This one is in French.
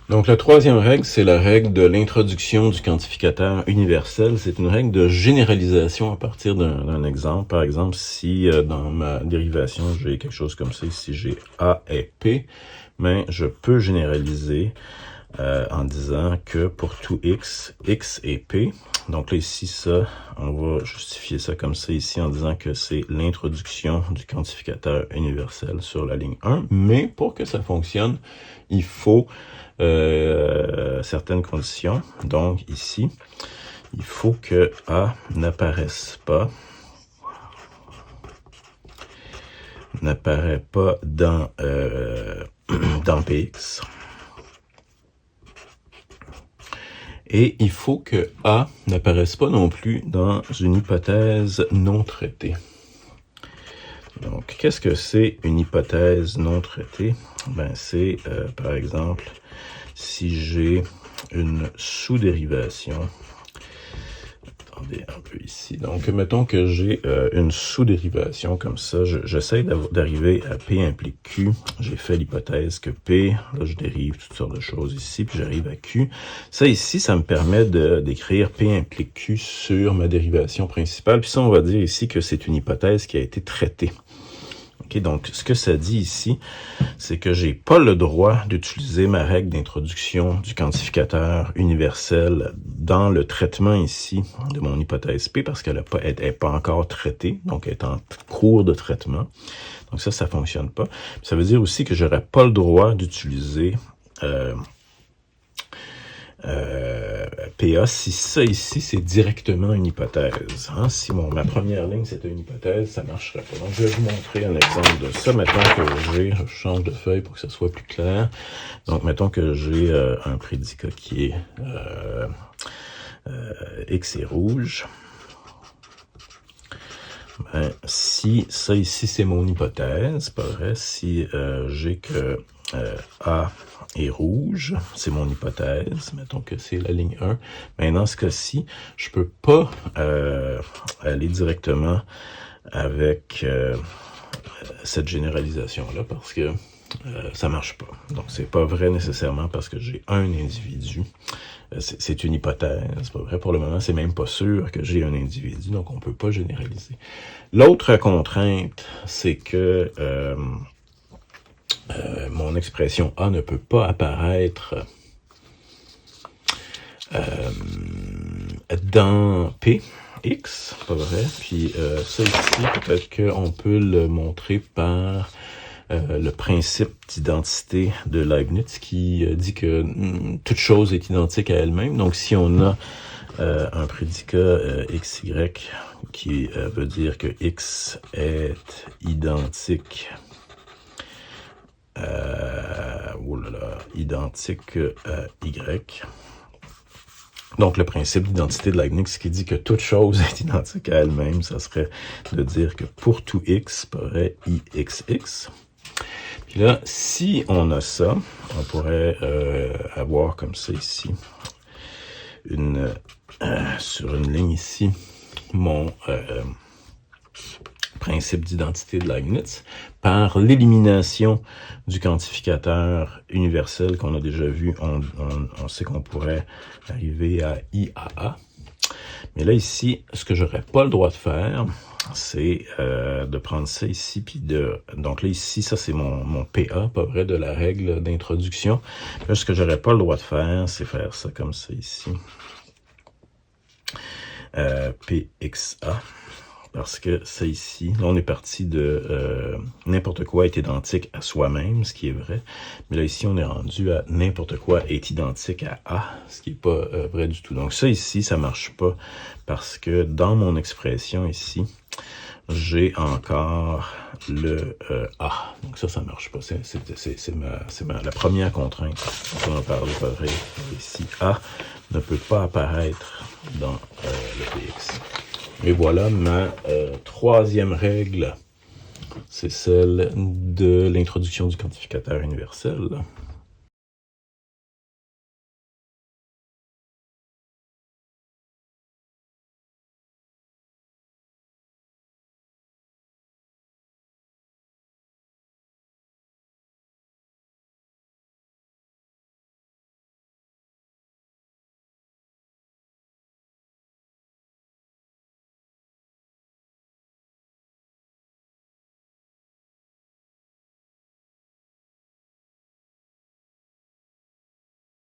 Donc, la troisième règle, c'est la règle de l'introduction du quantificateur universel. C'est une règle de généralisation à partir d'un exemple. Par exemple, si dans ma dérivation, j'ai quelque chose comme ça, ici j'ai A et P, mais je peux généraliser en disant que pour tout X, X est P. Donc là, ici, ça, on va justifier ça comme ça ici en disant que c'est l'introduction du quantificateur universel sur la ligne 1. Mais pour que ça fonctionne, il faut certaines conditions. Donc ici, il faut que A n'apparaît pas dans, dans Px. Et il faut que A n'apparaisse pas non plus dans une hypothèse non traitée. Donc, qu'est-ce que c'est une hypothèse non traitée? Ben, c'est, par exemple, si j'ai une sous-dérivation. Attendez un peu ici. Donc, mettons que j'ai une sous-dérivation comme ça. J'essaie d'arriver à P implique Q. J'ai fait l'hypothèse que P, là je dérive toutes sortes de choses ici, puis j'arrive à Q. Ça ici, ça me permet d'écrire P implique Q sur ma dérivation principale. Puis ça, on va dire ici que c'est une hypothèse qui a été traitée. Okay, donc, ce que ça dit ici, c'est que j'ai pas le droit d'utiliser ma règle d'introduction du quantificateur universel dans le traitement ici de mon hypothèse P parce qu'elle n'est pas encore traitée, donc elle est en cours de traitement. Donc ça fonctionne pas. Ça veut dire aussi que j'aurais pas le droit d'utiliser PA, si ça ici, c'est directement une hypothèse. Hein? Si ma première ligne, c'était une hypothèse, ça ne marcherait pas. Donc, je vais vous montrer un exemple de ça. Mettons que je change de feuille pour que ça soit plus clair. Donc, mettons que j'ai un prédicat qui est X est rouge. Ben, si ça ici, c'est mon hypothèse, pas vrai, si j'ai que A est rouge, c'est mon hypothèse, mettons que c'est la ligne 1. Mais dans ce cas-ci, je peux pas aller directement avec cette généralisation-là parce que ça marche pas. Donc, c'est pas vrai nécessairement parce que j'ai un individu. C'est une hypothèse, pas vrai. Pour le moment, c'est même pas sûr que j'ai un individu, donc on peut pas généraliser. L'autre contrainte, c'est que mon expression A ne peut pas apparaître dans P, X, pas vrai. Puis ça ici, peut-être qu'on peut le montrer par le principe d'identité de Leibniz qui dit que toute chose est identique à elle-même. Donc, si on a un prédicat XY qui veut dire que X est identique identique à Y. Donc, le principe d'identité de Leibniz qui dit que toute chose est identique à elle-même, ça serait de dire que pour tout X, paraît IXX. Puis là, si on a ça, on pourrait avoir comme ça ici, sur une ligne ici, mon principe d'identité de Leibniz, par l'élimination du quantificateur universel qu'on a déjà vu, on sait qu'on pourrait arriver à IAA. Mais là, ici, ce que j'aurais pas le droit de faire, c'est de prendre ça ici, puis donc là, ici, ça, c'est mon PA, pas vrai, de la règle d'introduction. Là, ce que j'aurais pas le droit de faire, c'est faire ça comme ça ici. PXA. Parce que ça ici, là, on est parti de n'importe quoi est identique à soi-même, ce qui est vrai. Mais là, ici, on est rendu à n'importe quoi est identique à A, ce qui n'est pas vrai du tout. Donc ça ici, ça marche pas parce que dans mon expression ici, j'ai encore le A. Donc ça marche pas. C'est la première contrainte dont on a parlé pas vrai. Ici, A ne peut pas apparaître dans le PX. Et voilà ma troisième règle, c'est celle de l'introduction du quantificateur universel.